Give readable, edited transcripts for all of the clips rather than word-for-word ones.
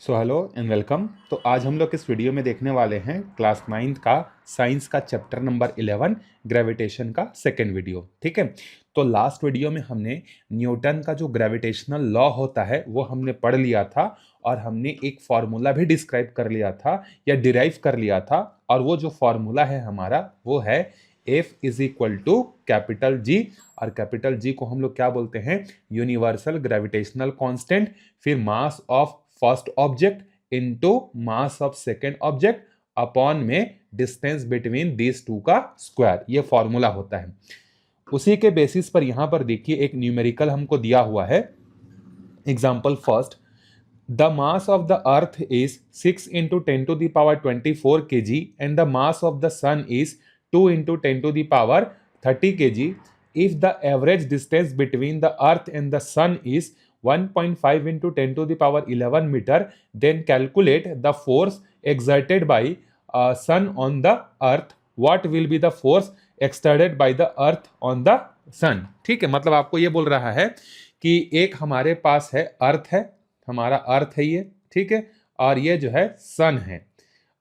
So hello and welcome. तो आज हम लोग इस वीडियो में देखने वाले हैं क्लास 9th का साइंस का चैप्टर नंबर 11 ग्रेविटेशन का सेकेंड वीडियो। ठीक है, तो लास्ट वीडियो में हमने न्यूटन का जो ग्रेविटेशनल लॉ होता है वो हमने पढ़ लिया था और हमने एक फार्मूला भी डिस्क्राइब कर लिया था या डिराइव कर लिया था। और वो जो फार्मूला है हमारा वो है F is equal to capital G। और कैपिटल G को हम लोग क्या बोलते हैं? यूनिवर्सल ग्रेविटेशनल कांस्टेंट, फिर mass of first object into mass of second object upon में डिस्टेंस बिटवीन दीज टू का स्क्वायर, ये फॉर्मूला होता है। उसी के बेसिस पर यहां पर देखिए एक न्यूमेरिकल हमको दिया हुआ है। Example first, the mass of the earth is 6 into 10 to the power 24 kg and the mass of the sun is 2 into 10 to the power 30 kg. If the average distance between the earth and the sun is 1.5 into 10 to the power 11 meter, then calculate the force exerted by sun on the earth. What will be the force exerted by the earth on the sun? ठीक है, मतलब आपको ये बोल रहा है कि एक हमारे पास है अर्थ है, हमारा अर्थ है ये, ठीक है, और ये जो है सन है,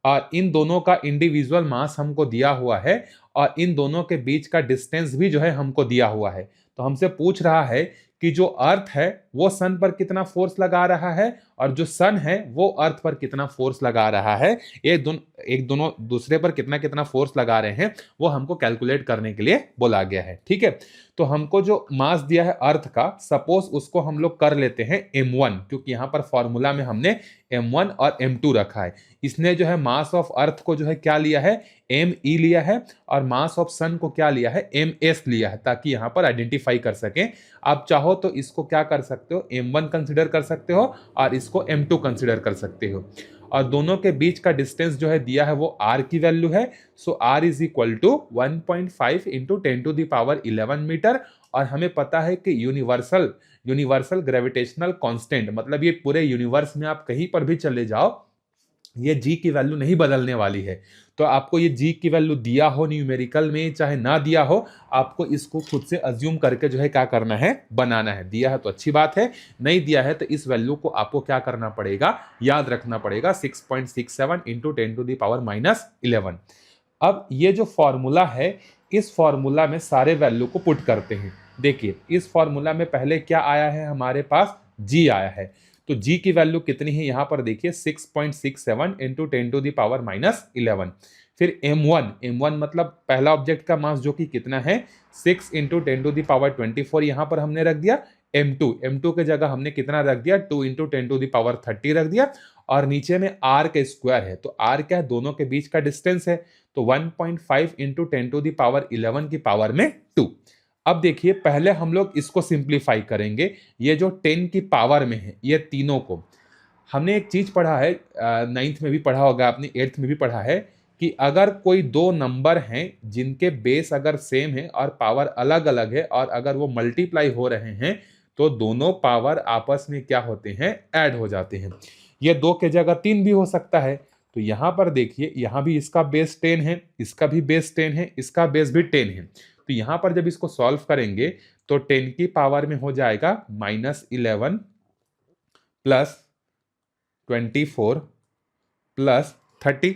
और इन दोनों का इंडिविजुअल मास हमको दिया हुआ है और इन दोनों के बीच का डिस्टेंस भी जो है हमको दिया हुआ है। तो हमसे पूछ रहा है कि जो अर्थ है वो सन पर कितना फोर्स लगा रहा है और जो सन है वो अर्थ पर कितना फोर्स लगा रहा है, एक दोनों दूसरे पर कितना कितना फोर्स लगा रहे हैं, वो हमको कैलकुलेट करने के लिए बोला गया है। ठीक है, तो हमको जो मास दिया है अर्थ का, सपोज उसको हम लोग कर लेते हैं m1, क्योंकि यहां पर फॉर्मूला में हमने m1 और m2 रखा है। इसने जो है मास ऑफ अर्थ को जो है क्या लिया है, me लिया है, और मास ऑफ सन को क्या लिया है, ms लिया है, ताकि यहां पर आइडेंटिफाई कर सकें। आप चाहो तो इसको क्या कर सकते हो, m1 कंसिडर कर सकते हो और इसको m2 कंसिडर कर सकते हो। और दोनों के बीच का डिस्टेंस जो है दिया है वो r की वैल्यू है। So r is equal to 1.5 into 10 to the power 11 metre. और हमें पता है कि यूनिवर्सल ग्रेविटेशनल कांस्टेंट, मतलब ये पूरे यूनिवर्स में आप कहीं पर भी चले जाओ, ये जी की वैल्यू नहीं बदलने वाली है। तो आपको ये जी की वैल्यू दिया हो न्यूमेरिकल में चाहे ना दिया हो, आपको इसको खुद से अज्यूम करके जो है क्या करना है, बनाना है। दिया है तो अच्छी बात है, नहीं दिया है तो इस वैल्यू को आपको क्या करना पड़ेगा, याद रखना पड़ेगा, 6.67 इंटू 10 टू द पावर -11। अब ये जो फॉर्मूला है, इस फॉर्मूला में सारे वैल्यू को पुट करते हैं। देखिए इस फॉर्मूला में पहले क्या आया है, हमारे पास जी आया है। तो जी की वैल्यू कितनी है, यहां पर देखिए 6.67 इंटू 10 टू द पावर -11। फिर m1 मतलब पहला ऑब्जेक्ट का मास जो कि कितना है, 6 इंटू 10 टू द पावर 24, यहां पर हमने रख दिया। m2 के जगह हमने कितना रख दिया, 2 इंटू 10 टू द पावर 30 रख दिया। और नीचे में r का स्क्वायर है, तो r क्या है, दोनों के बीच का डिस्टेंस है, तो 1.5 इंटू 10 टू द पावर 11 की पावर में 2। अब देखिए पहले हम लोग इसको सिंप्लीफाई करेंगे। ये जो 10 की पावर में है ये तीनों को, हमने एक चीज पढ़ा है, 9th में भी पढ़ा होगा आपने, 8th में भी पढ़ा है, कि अगर कोई दो नंबर हैं जिनके बेस अगर सेम है और पावर अलग अलग है और अगर वो मल्टीप्लाई हो रहे हैं तो दोनों पावर आपस में क्या होते हैं, ऐड हो जाते हैं। ये 2 के जगह 3 भी हो सकता है। तो यहां पर देखिए, यहां भी इसका बेस 10 है, इसका भी बेस 10 है, इसका बेस भी 10 है। तो यहां पर जब इसको सॉल्व करेंगे तो 10 की पावर में हो जाएगा -11 प्लस 24 प्लस 30।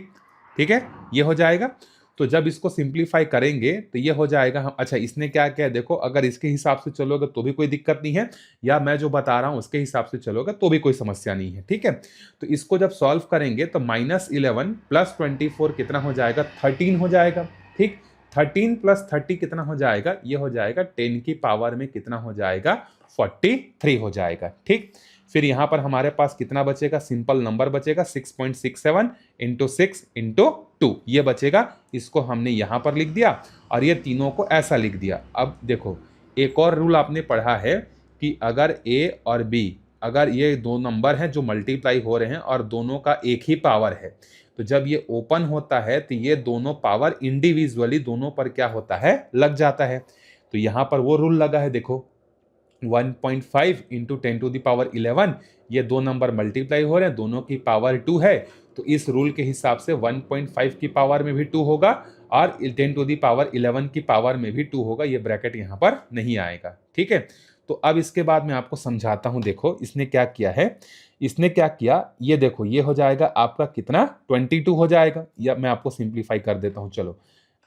ठीक है, ये हो जाएगा। तो जब इसको सिंप्लीफाई करेंगे तो ये हो जाएगा हम, अच्छा इसने क्या क्या है देखो, अगर इसके हिसाब से चलोगे तो भी कोई दिक्कत नहीं है, या मैं जो बता रहा हूं उसके हिसाब से चलोगे तो भी कोई समस्या नहीं है। ठीक है, तो इसको जब सॉल्व करेंगे तो -11 प्लस 24 कितना हो जाएगा, 13 हो जाएगा। ठीक, 13 प्लस 30 कितना हो जाएगा, ये हो जाएगा 10 की पावर में कितना हो जाएगा, 43 हो जाएगा। ठीक, फिर यहां पर हमारे पास कितना बचेगा, सिंपल नंबर बचेगा, 6.67 इंटू 6 इंटू 2 ये बचेगा। इसको हमने यहां पर लिख दिया और ये तीनों को ऐसा लिख दिया। अब देखो एक और रूल आपने पढ़ा है कि अगर a और b, अगर ये दो नंबर हैं जो मल्टीप्लाई हो रहे हैं और दोनों का एक ही पावर है, तो जब ये ओपन होता है तो ये दोनों पावर इंडिविजुअली दोनों पर क्या होता है, लग जाता है। तो यहां पर वो रूल लगा है, देखो 1.5 इंटू 10 टू द पावर 11, ये दो नंबर मल्टीप्लाई हो रहे हैं, दोनों की पावर 2 है, तो इस रूल के हिसाब से 1.5 की पावर में भी 2 होगा और 10 टू द पावर 11 की पावर में भी 2 होगा। ये ब्रैकेट यहाँ पर नहीं आएगा। ठीक है, तो अब इसके बाद मैं आपको समझाता हूँ। देखो इसने क्या किया है, इसने क्या किया, ये देखो ये हो जाएगा आपका कितना 22 हो जाएगा, या मैं आपको सिंप्लीफाई कर देता हूँ। चलो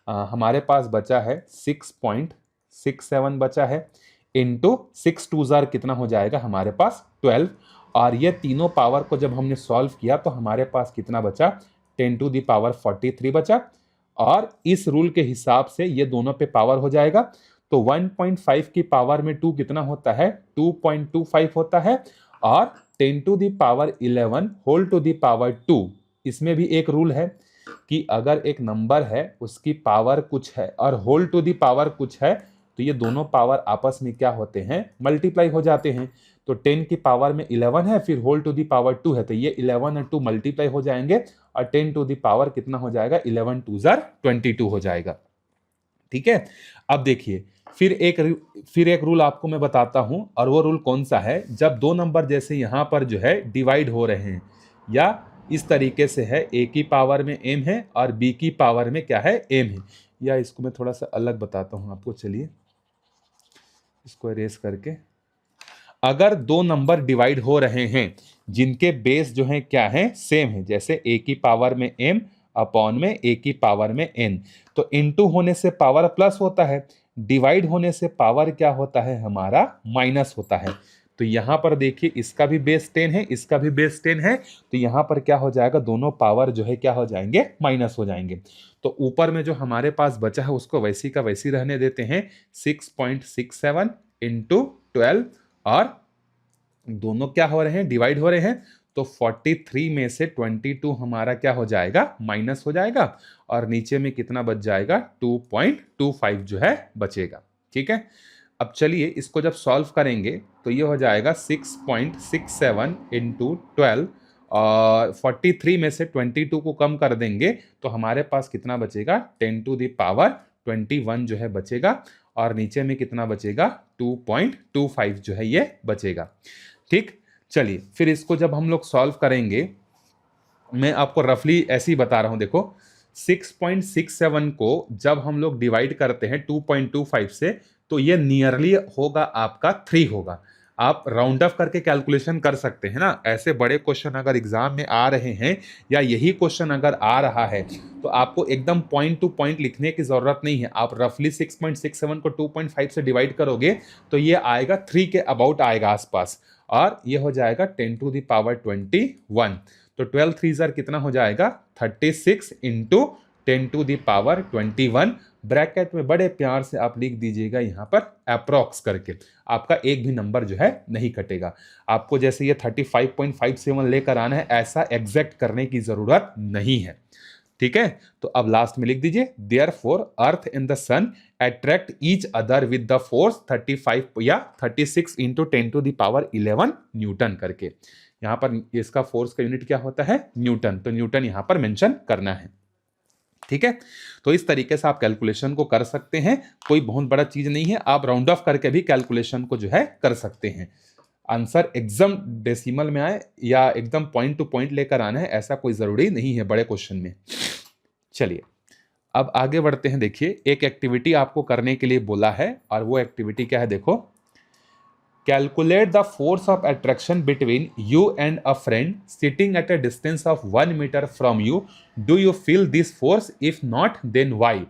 हमारे पास बचा है 6.67 बचा है, इंटू 6 2 कितना हो जाएगा हमारे पास 12, और ये तीनों पावर को जब हमने सॉल्व किया तो हमारे पास कितना बचा 10⁻43 बचा, और इस रूल के हिसाब से ये दोनों पे पावर हो जाएगा। तो 1.5 की पावर में 2 कितना होता है 2.25 होता है, और 10⁻11 होल टू द पावर 2, इसमें भी एक रूल है कि अगर एक नंबर है उसकी पावर कुछ है और होल टू द पावर कुछ है तो ये दोनों पावर आपस में क्या होते हैं मल्टीप्लाई हो जाते हैं। तो 10 की पावर में 11 है, फिर होल टू द पावर 2 है, तो ये 11 और 2 मल्टीप्लाई हो जाएंगे और 10 टू द पावर कितना हो जाएगा 11 2 22 हो जाएगा। ठीक है, अब देखिए फिर एक रूल आपको मैं बताता हूं, और वो रूल कौन सा है, जब दो नंबर जैसे यहां पर जो है डिवाइड हो रहे हैं, या इस तरीके से है a की पावर में m है और b की पावर में क्या है m है, या इसको मैं थोड़ा सा अलग बताता हूं आपको। चलिए इसको इरेज करके, अगर दो नंबर डिवाइड हो रहे हैं जिनके बेस जो है क्या है सेम है, जैसे a की पावर में m अपॉन में a की पावर में n, तो इनटू होने से पावर प्लस होता है, डिवाइड होने से पावर क्या होता है हमारा माइनस होता है। तो यहां पर देखिए इसका भी बेस 10 है, इसका भी बेस 10 है, तो यहां पर क्या हो जाएगा दोनों पावर जो है क्या हो जाएंगे माइनस हो जाएंगे। तो ऊपर में जो हमारे पास बचा है उसको वैसी का वैसी रहने देते हैं, 6.67 इंटू 12, और दोनों क्या हो रहे हैं डिवाइड हो रहे हैं, तो 43 में से 22 हमारा क्या हो जाएगा माइनस हो जाएगा, और नीचे में कितना बच जाएगा 2.25 जो है बचेगा। ठीक है, अब चलिए इसको जब सॉल्व करेंगे तो ये हो जाएगा 6.67 इंटू 12, और 43 में से 22 को कम कर देंगे तो हमारे पास कितना बचेगा 10 टू द पावर 21 जो है बचेगा, और नीचे में कितना बचेगा 2.25 जो है ये बचेगा। ठीक, चलिए फिर इसको जब हम लोग सॉल्व करेंगे, मैं आपको रफली ऐसे ही बता रहा हूं, देखो 6.67 को जब हम लोग डिवाइड करते हैं 2.25 से तो ये नियरली होगा आपका 3 होगा। आप राउंड ऑफ करके कैलकुलेशन कर सकते हैं ना, ऐसे बड़े क्वेश्चन अगर एग्जाम में आ रहे हैं या यही क्वेश्चन अगर आ रहा है तो आपको एकदम पॉइंट टू पॉइंट लिखने की जरूरत नहीं है। आप रफली 6.67 को 2.5 से डिवाइड करोगे तो ये आएगा 3 के अबाउट आएगा आसपास, और ये हो जाएगा 10 टू द पावर 21। तो 12 3 कितना हो जाएगा 36 into 10 to the power 21, bracket में बड़े प्यार से आप लिख दीजिएगा यहाँ पर अप्रॉक्स करके, आपका एक भी नंबर जो है नहीं कटेगा। आपको जैसे ये 35.57 लेकर आना है, ऐसा एग्जैक्ट करने की जरूरत नहीं है। ठीक है, तो अब लास्ट में लिख दीजिए therefore earth and the sun attract each other with the force 35 या 36 into 10 to the power 11 Newton करके। यहां पर इसका फोर्स का यूनिट क्या होता है न्यूटन, तो न्यूटन यहां पर मेंशन करना है। ठीक है, तो इस तरीके से आप कैलकुलेशन को कर सकते हैं, कोई बहुत बड़ा चीज नहीं है, आप राउंड ऑफ करके भी कैलकुलेशन को जो है कर सकते हैं। आंसर एकदम डेसिमल में आए या एकदम पॉइंट टू पॉइंट लेकर आना है ऐसा कोई जरूरी नहीं है बड़े क्वेश्चन में। चलिए अब आगे बढ़ते हैं। देखिए एक एक्टिविटी आपको करने के लिए बोला है, और वो एक्टिविटी क्या है देखो, calculate the force of attraction between you and a friend sitting at a distance of 1 metre from you, do you feel this force, if not then why.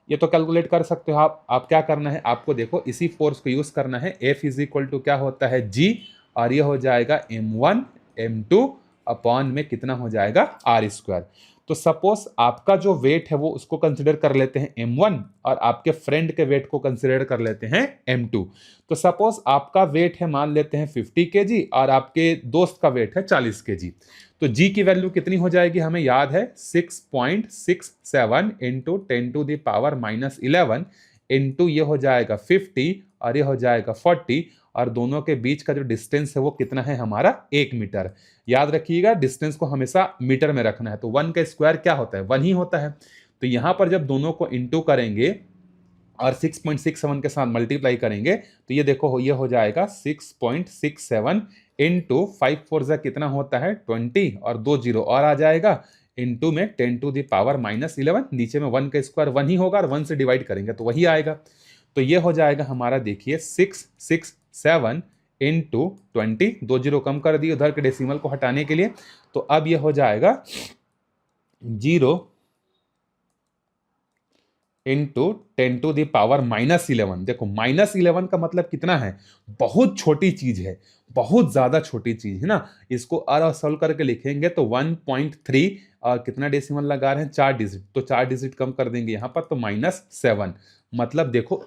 ये तो कैलकुलेट कर सकते हो आप क्या करना है, आपको देखो इसी फोर्स को यूज करना है। F इज इक्वल टू क्या होता है G, और ये हो जाएगा M1 M2 अपॉन में कितना हो जाएगा R²। तो सपोज आपका जो वेट है वो उसको कंसिडर कर लेते हैं M1, और आपके फ्रेंड के वेट को कंसिडर कर लेते हैं M2। तो सपोज आपका वेट है मान लेते हैं 50 kg और आपके दोस्त का वेट है 40 kg, तो G की वैल्यू कितनी हो जाएगी हमें याद है 6.67 into 10 to the power -11 into ये हो जाएगा 50 और ये हो जाएगा 40, और दोनों के बीच का जो डिस्टेंस है वो कितना है हमारा 1 मीटर। याद रखिएगा डिस्टेंस को हमेशा मीटर में रखना है, तो 1 का स्क्वायर क्या होता है 1 ही होता है। तो यहां पर जब दोनों को इंटू करेंगे और 6.67 के साथ मल्टीप्लाई करेंगे तो ये देखो ये हो जाएगा 6.67 इंटू 5 4 कितना होता है 20, और 2 0 और आ जाएगा इंटू में 10 टू द पावर -11, नीचे में 1 का स्क्वायर 1 ही होगा और 1 से डिवाइड करेंगे तो वही आएगा। तो ये हो जाएगा हमारा देखिए 667 इंटू 20, 2 जीरो कम कर दिए उधर के डेसिमल को हटाने के लिए, तो अब ये हो जाएगा 0 इंटू 10⁻11। देखो -11 का मतलब कितना है, बहुत छोटी चीज है, बहुत ज्यादा छोटी चीज है ना। इसको और सॉल्व करके लिखेंगे तो 1.3 और कितना डेसिमल लगा रहे हैं, 4 डिजिट, तो 4 डिजिट कम कर देंगे यहाँ पर तो -7। मतलब देखो,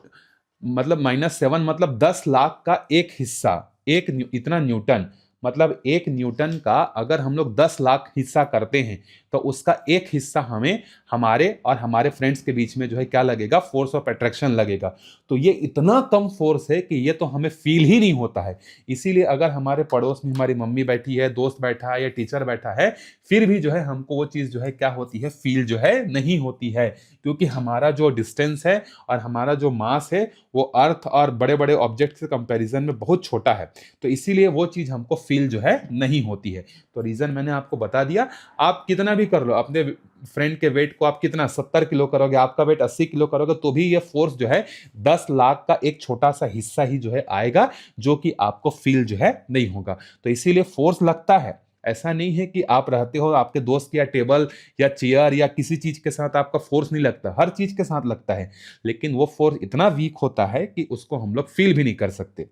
मतलब -7 मतलब 10 लाख का एक हिस्सा, इतना न्यूटन, मतलब 1 न्यूटन का अगर हम लोग 10 लाख हिस्सा करते हैं तो उसका एक हिस्सा हमें हमारे और हमारे फ्रेंड्स के बीच में जो है क्या लगेगा, फोर्स ऑफ अट्रैक्शन लगेगा। तो ये इतना कम फोर्स है कि ये तो हमें फील ही नहीं होता है। इसीलिए अगर हमारे पड़ोस में हमारी मम्मी बैठी है, दोस्त बैठा है या टीचर बैठा है, फिर भी जो है हमको वो चीज़ जो है क्या होती है, फील जो है नहीं होती है, क्योंकि हमारा जो डिस्टेंस है और हमारा जो मास है वो अर्थ और बड़े बड़े ऑब्जेक्ट के कंपैरिजन में बहुत छोटा है, तो इसीलिए वो चीज़ हमको फील जो है नहीं होती है। तो रीज़न मैंने आपको बता दिया। आप कितना भी कर लो, अपने फ्रेंड के वेट को आप कितना 70 किलो करोगे, आपका वेट 80 किलो करोगे, तो भी ये फोर्स जो है 10 लाख का एक छोटा सा हिस्सा ही जो है आएगा, जो कि आपको फील जो है नहीं होगा। तो इसीलिए फोर्स लगता है, ऐसा नहीं है कि आप रहते हो आपके दोस्त या टेबल या चेयर या किसी चीज के साथ आपका फोर्स नहीं लगता, हर चीज के साथ लगता है, लेकिन वो फोर्स इतना वीक होता है कि उसको हम लोग फील भी नहीं कर सकते।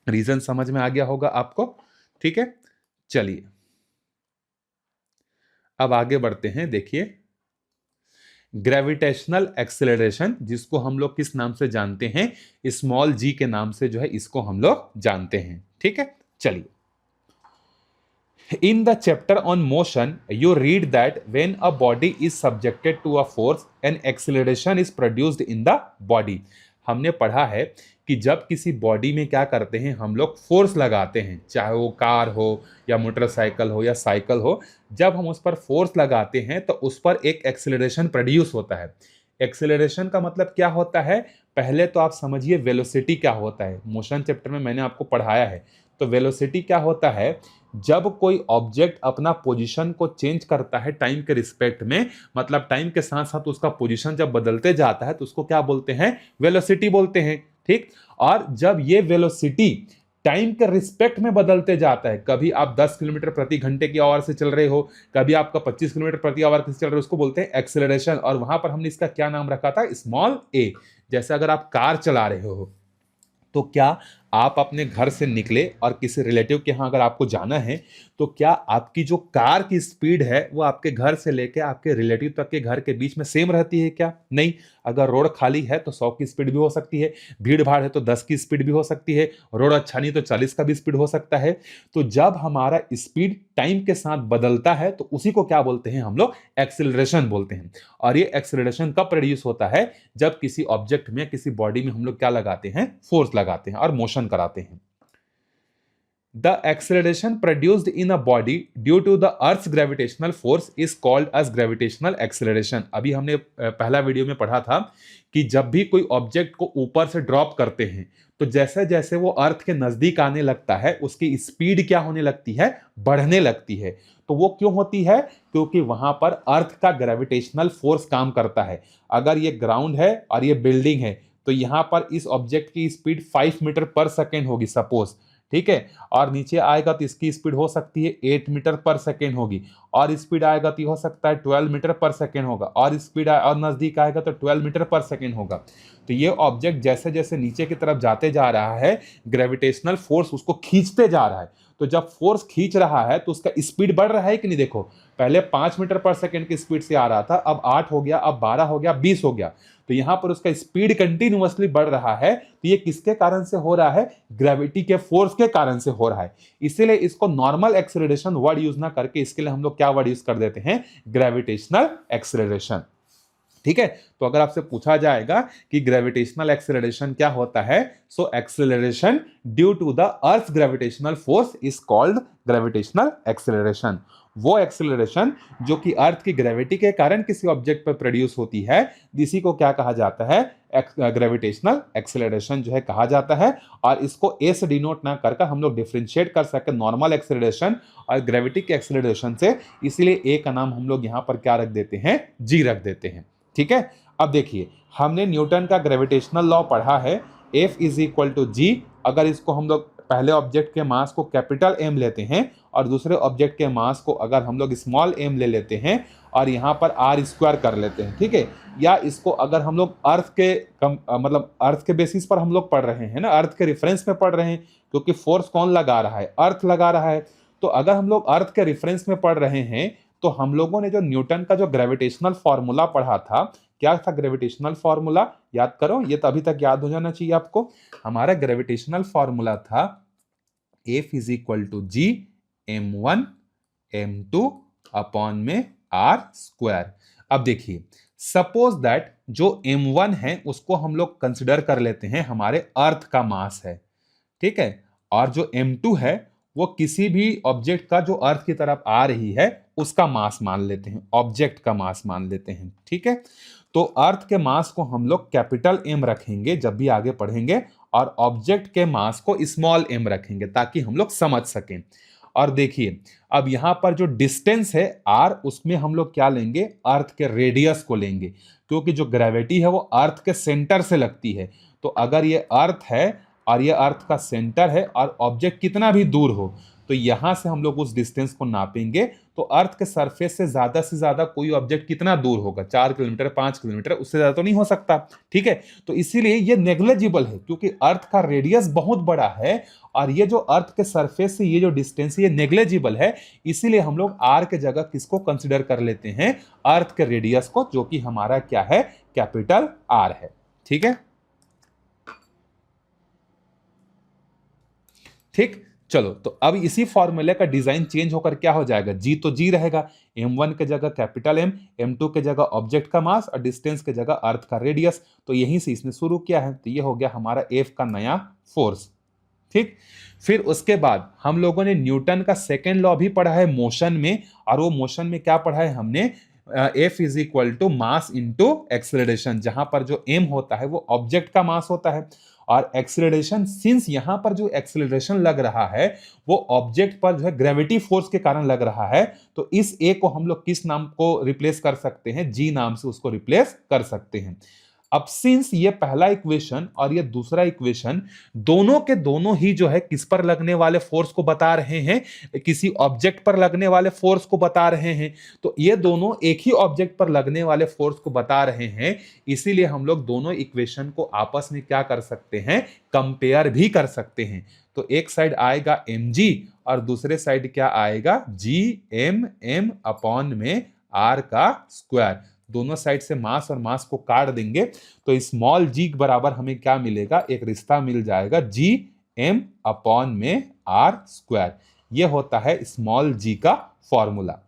रीजन समझ में आ गया होगा आपको, ठीक है। चलिए अब आगे बढ़ते हैं। देखिए ग्रेविटेशनल एक्सेलरेशन, जिसको हम लोग किस नाम से जानते हैं, स्मॉल जी के नाम से जो है इसको हम लोग जानते हैं, ठीक है। चलिए, in the chapter on motion you read that when a body is subjected to a force an acceleration is produced in the body। हमने पढ़ा है कि जब किसी बॉडी में क्या करते हैं हम लोग, फोर्स लगाते हैं, चाहे वो कार हो या मोटरसाइकिल हो या साइकिल हो, जब हम उस पर फोर्स लगाते हैं तो उस पर एक एक्सेलरेशन प्रोड्यूस होता है। एक्सेलरेशन का मतलब क्या होता है, पहले तो आप समझिए वेलोसिटी क्या होता है, मोशन चैप्टर में मैंने आपको पढ़ाया है। तो वेलोसिटी क्या होता है, जब कोई ऑब्जेक्ट अपना पोजीशन को चेंज करता है टाइम के रिस्पेक्ट में, मतलब टाइम के साथ साथ उसका पोजीशन जब बदलते जाता है तो उसको क्या बोलते हैं, वेलोसिटी बोलते हैं, ठीक। और जब ये वेलोसिटी टाइम के रिस्पेक्ट में बदलते जाता है, कभी आप 10 किलोमीटर प्रति घंटे की आवर से चल रहे हो, कभी आपका 25 किलोमीटर प्रति आवर से चल रहे हो, उसको बोलते हैं एक्सेलरेशन। और वहां पर हमने इसका क्या नाम रखा था, स्मॉल ए। जैसे अगर आप कार चला रहे हो तो क्या आप अपने घर से निकले और किसी रिलेटिव के यहाँ अगर आपको जाना है, तो क्या आपकी जो कार की स्पीड है वो आपके घर से लेके आपके रिलेटिव तक के घर के बीच में सेम रहती है क्या, नहीं। अगर रोड खाली है तो 100 की स्पीड भी हो सकती है, भीड़ भाड़ है तो 10 की स्पीड भी हो सकती है, रोड अच्छा नहीं तो 40 का भी स्पीड हो सकता है। तो जब हमारा स्पीड टाइम के साथ बदलता है तो उसी को क्या बोलते हैं हम लोग, एक्सेलरेशन बोलते हैं। और ये एक्सेलरेशन कब प्रोड्यूस होता है, जब किसी ऑब्जेक्ट में, किसी बॉडी में हम लोग क्या लगाते हैं, फोर्स लगाते हैं और मोशन कराते हैं। The acceleration produced in a body due to the Earth's gravitational force is called as gravitational acceleration। अभी हमने पहला वीडियो में पढ़ा था कि जब भी कोई ऑब्जेक्ट को ऊपर से ड्रॉप करते हैं तो जैसे जैसे वो अर्थ के नजदीक आने लगता है उसकी स्पीड क्या होने लगती है, बढ़ने लगती है। तो वो क्यों होती है, क्योंकि वहां पर अर्थ का ग्रेविटेशनल फोर्स काम करता है। अगर ये ग्राउंड है और ये बिल्डिंग है तो यहां पर इस ऑब्जेक्ट की स्पीड 5 मीटर पर सेकेंड होगी सपोज, ठीक है। और नीचे आएगा तो इसकी स्पीड हो सकती है 8 मीटर पर सेकेंड होगी, और स्पीड आएगा तो हो सकता है 12 मीटर पर सेकेंड होगा, और स्पीड और नजदीक आएगा तो 12 मीटर पर सेकेंड होगा। तो ये ऑब्जेक्ट जैसे जैसे नीचे की तरफ जाते जा रहा है, ग्रेविटेशनल फोर्स उसको खींचते जा रहा है। तो जब फोर्स खींच रहा है तो उसका स्पीड बढ़ रहा है कि नहीं, देखो पहले 5 मीटर पर सेकेंड की स्पीड से आ रहा था, अब 8 हो गया, अब 12 हो गया, 20 हो गया। तो यहां पर उसका स्पीड कंटिन्यूअसली बढ़ रहा है। तो ये किसके कारण से हो रहा है, ग्रेविटी के फोर्स के कारण से हो रहा है। इसीलिए इसको नॉर्मल एक्सेलरेशन वर्ड यूज ना करके इसके लिए हम लोग क्या वर्ड यूज कर देते हैं, ग्रेविटेशनल एक्सेलरेशन, ठीक है। तो अगर आपसे पूछा जाएगा कि ग्रेविटेशनल एक्सेलरेशन क्या होता है, so acceleration due to the earth gravitational force is called gravitational acceleration. वो एक्सेलरेशन जो कि अर्थ की ग्रेविटी के कारण किसी ऑब्जेक्ट पर प्रोड्यूस होती है, इसी को क्या कहा जाता है, ग्रेविटेशनल एक्सेलरेशन जो है कहा जाता है। और इसको ए से डिनोट ना करके हम लोग डिफरेंशिएट कर सके नॉर्मल एक्सेलरेशन और ग्रेविटी के एक्सेलरेशन से, इसीलिए ए का नाम हम लोग यहां पर क्या रख देते हैं, जी रख देते हैं, ठीक है। अब देखिए हमने न्यूटन का ग्रेविटेशनल लॉ पढ़ा है, F इज इक्वल टू जी। अगर इसको हम लोग पहले ऑब्जेक्ट के मास को कैपिटल एम लेते हैं और दूसरे ऑब्जेक्ट के मास को अगर हम लोग स्मॉल एम ले लेते हैं और यहाँ पर आर स्क्वायर कर लेते हैं, ठीक है, या इसको अगर हम लोग अर्थ के मतलब अर्थ के बेसिस पर हम लोग पढ़ रहे हैं ना, अर्थ के रेफरेंस में पढ़ रहे हैं, क्योंकि फोर्स कौन लगा रहा है, अर्थ लगा रहा है। तो अगर हम लोग अर्थ के रेफरेंस में पढ़ रहे हैं तो हम लोगों ने जो न्यूटन का जो ग्रेविटेशनल फॉर्मूला पढ़ा था, क्या था ग्रेविटेशनल फॉर्मूला, याद करो, ये तो अभी तक याद हो जाना चाहिए आपको। हमारा ग्रेविटेशनल फॉर्मूला था F is equal to G m1 m2 upon में r स्क्वायर। अब देखिए, सपोज दैट जो m1 है उसको हम लोग कंसिडर कर लेते हैं हमारे अर्थ का मास है, ठीक है, और जो m2 है वो किसी भी ऑब्जेक्ट का जो अर्थ की तरफ आ रही है उसका मास मान लेते हैं, ऑब्जेक्ट का मास मान लेते हैं, ठीक है। तो अर्थ के मास को हम लोग कैपिटल एम रखेंगे जब भी आगे पढ़ेंगे, और ऑब्जेक्ट के मास को स्मॉल एम रखेंगे ताकि हम लोग समझ सकें। और देखिए, अब यहां पर जो डिस्टेंस है आर, उसमें हम लोग क्या लेंगे, अर्थ के रेडियस को लेंगे, क्योंकि जो ग्रेविटी है वो अर्थ के सेंटर से लगती है। तो अगर ये अर्थ है और ये अर्थ का सेंटर है और ऑब्जेक्ट कितना भी दूर हो, तो यहां से हम लोग उस डिस्टेंस को नापेंगे। तो अर्थ के सरफेस से ज्यादा कोई ऑब्जेक्ट कितना दूर होगा, 4 किलोमीटर 5 किलोमीटर, उससे ज्यादा तो नहीं हो सकता, ठीक है। तो इसीलिए ये नेग्लिजिबल है, क्योंकि अर्थ का रेडियस बहुत बड़ा है और ये जो अर्थ के सरफेस से ये जो डिस्टेंस है ये नेग्लिजिबल है। इसीलिए हम लोग आर के जगह किसको कंसिडर कर लेते हैं, अर्थ के रेडियस को, जो कि हमारा क्या है, कैपिटल आर है, ठीक है। ठीक, चलो, तो अब इसी फॉर्मूले का डिजाइन चेंज होकर क्या हो जाएगा, जी तो जी रहेगा, m1 के जगह कैपिटल एम, m2 के जगह ऑब्जेक्ट का मास और डिस्टेंस के जगह अर्थ का रेडियस। तो यहीं से इसने शुरू किया है, तो ये हो गया हमारा F का नया फोर्स, ठीक। फिर उसके बाद हम लोगों ने न्यूटन का सेकेंड लॉ भी पढ़ा है मोशन में, और वो मोशन में क्या पढ़ा है हमने, F is equal to mass into acceleration, जहां पर जो m होता है वो ऑब्जेक्ट का मास होता है, और एक्सेलरेशन, सिंस यहां पर जो एक्सेलरेशन लग रहा है वो ऑब्जेक्ट पर जो है ग्रेविटी फोर्स के कारण लग रहा है, तो इस ए को हम लोग किस नाम को रिप्लेस कर सकते हैं, जी नाम से उसको रिप्लेस कर सकते हैं। अब सिंस ये पहला इक्वेशन और ये दूसरा इक्वेशन दोनों के दोनों ही जो है किस पर लगने वाले फोर्स को बता रहे हैं, किसी ऑब्जेक्ट पर लगने वाले फोर्स को बता रहे हैं, तो ये दोनों एक ही ऑब्जेक्ट पर लगने वाले फोर्स को बता रहे हैं। इसीलिए हम लोग दोनों इक्वेशन को आपस में क्या कर सकते हैं, कंपेयर भी कर सकते हैं। तो एक साइड आएगा mg और दूसरे साइड क्या आएगा, gm अपॉन में r का स्क्वायर। दोनों साइड से मास और मास को काट देंगे तो स्मॉल जी बराबर हमें क्या मिलेगा, एक रिश्ता मिल जाएगा, जी एम अपॉन में आर स्क्वायर। यह होता है स्मॉल जी का फॉर्मूला,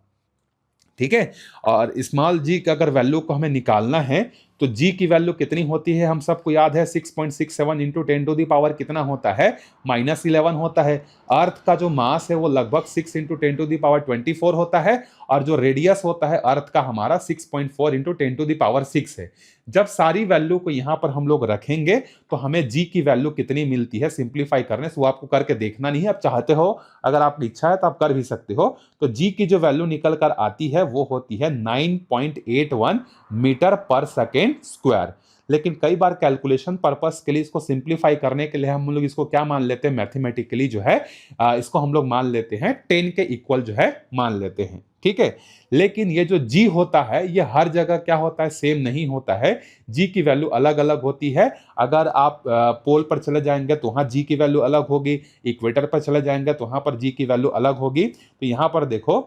ठीक है। और स्मॉल जी का अगर वैल्यू को हमें निकालना है तो जी की वैल्यू कितनी होती है, हम सबको याद है, 6.67 इंटू 10 टू दी पावर कितना होता है, -11 होता है। अर्थ का जो मास है वो लगभग 6 इंटू 10 टू दी पावर 24 होता है, और जो रेडियस होता है अर्थ का हमारा 6.4 इंटू 10 टू दी पावर 6 है। जब सारी वैल्यू को यहां पर हम लोग रखेंगे तो हमें जी की वैल्यू कितनी मिलती है, सिंप्लीफाई करने से, वो आपको करके देखना नहीं है, आप चाहते हो, अगर आपकी इच्छा है तो आप कर भी सकते हो। तो जी की जो वैल्यू निकल कर आती है वो होती है 9.81 मीटर पर सेकेंड स्क्वायर। लेकिन कई बार कैलकुलेशन पर्पस के लिए, इसको सिंप्लीफाई करने के लिए हम लोग इसको क्या मान लेते हैं, मैथमेटिकली जो है इसको हम लोग मान लेते हैं 10 के इक्वल जो है मान लेते हैं, ठीक है। लेकिन ये जो जी होता है ये हर जगह क्या होता है, सेम नहीं होता है, जी की वैल्यू अलग अलग होती है। अगर आप पोल पर चले जाएंगे तो वहां जी की वैल्यू अलग होगी, इक्वेटर पर चले जाएंगे तो वहां पर जी की वैल्यू अलग होगी। तो यहां पर देखो,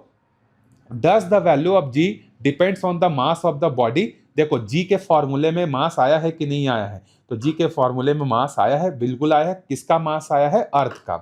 does the value of G depends on the mass of the body. देखो जी के फॉर्मूले में मास आया है कि नहीं आया है, तो जी के फॉर्मूले में मास आया है, बिल्कुल आया है। किसका मास आया है, अर्थ का,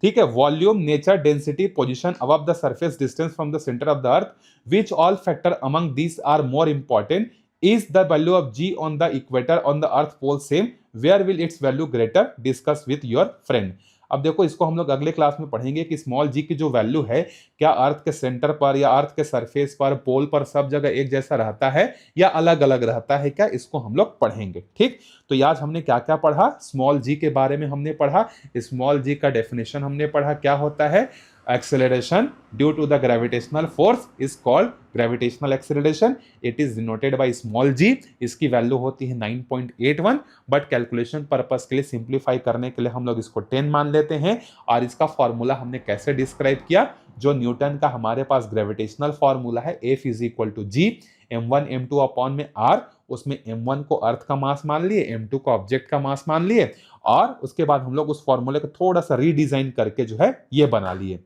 ठीक है। Volume, nature, density, position above the surface, distance from the centre of the earth, which all factor among these are more important, is the value of G on the equator on the earth pole same, where will its value greater, discuss with your friend. अब देखो, इसको हम लोग अगले class में पढ़ेंगे कि small जी की जो वैल्यू है, क्या अर्थ के सेंटर पर या अर्थ के सरफेस पर, पोल पर, सब जगह एक जैसा रहता है या अलग अलग रहता है क्या, इसको हम लोग पढ़ेंगे, ठीक। तो आज हमने क्या क्या पढ़ा, स्मॉल जी के बारे में हमने पढ़ा, स्मॉल जी का डेफिनेशन हमने पढ़ा क्या होता है, acceleration due to the gravitational force is called gravitational acceleration. It is denoted by small g. इसकी वैल्यू होती है 9.81, बट कैलकुलेशन पर्पस के लिए सिंप्लीफाई करने के लिए हम लोग इसको 10 मान लेते हैं। और इसका फॉर्मूला हमने कैसे डिस्क्राइब किया, जो न्यूटन का हमारे पास ग्रेविटेशनल फॉर्मूला है F is equal to G m1 m2 upon में r, उसमें m1 को अर्थ का मास मान लिए, m2 को ऑब्जेक्ट का मास मान लिए, और उसके बाद हम लोग उस फॉर्मूले को थोड़ा सा रीडिजाइन करके जो है ये बना लिए।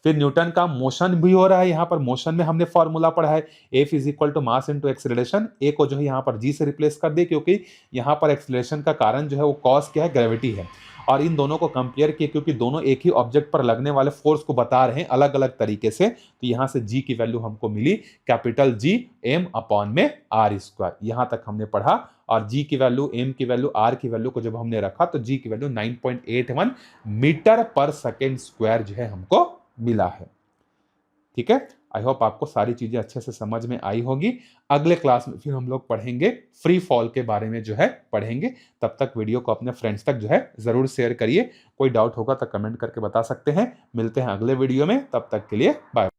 फिर न्यूटन का मोशन भी हो रहा है, यहाँ पर मोशन में हमने फॉर्मूला पढ़ा है F is equal to mass into acceleration. A को जो है यहाँ पर g से रिप्लेस कर दिए, क्योंकि यहाँ पर एक्सेलरेशन का कारण जो है वो कॉस क्या है, ग्रेविटी है। और इन दोनों को कंपेयर किए, क्योंकि दोनों एक ही ऑब्जेक्ट पर लगने वाले फोर्स को बता रहे हैं अलग अलग तरीके से, तो यहाँ से g की वैल्यू हमको मिली कैपिटल G m अपॉन में r स्क्वायर। यहाँ तक हमने पढ़ा, और g की वैल्यू, m की वैल्यू, r की वैल्यू को जब हमने रखा तो g की वैल्यू 9.81 मीटर पर सेकेंड स्क्वायर जो है हमको मिला है। ठीक है, आई होप आपको सारी चीजें अच्छे से समझ में आई होगी। अगले क्लास में फिर हम लोग पढ़ेंगे फ्री फॉल के बारे में जो है पढ़ेंगे। तब तक वीडियो को अपने फ्रेंड्स तक जो है जरूर शेयर करिए। कोई डाउट होगा तो कमेंट करके बता सकते हैं। मिलते हैं अगले वीडियो में, तब तक के लिए बाय।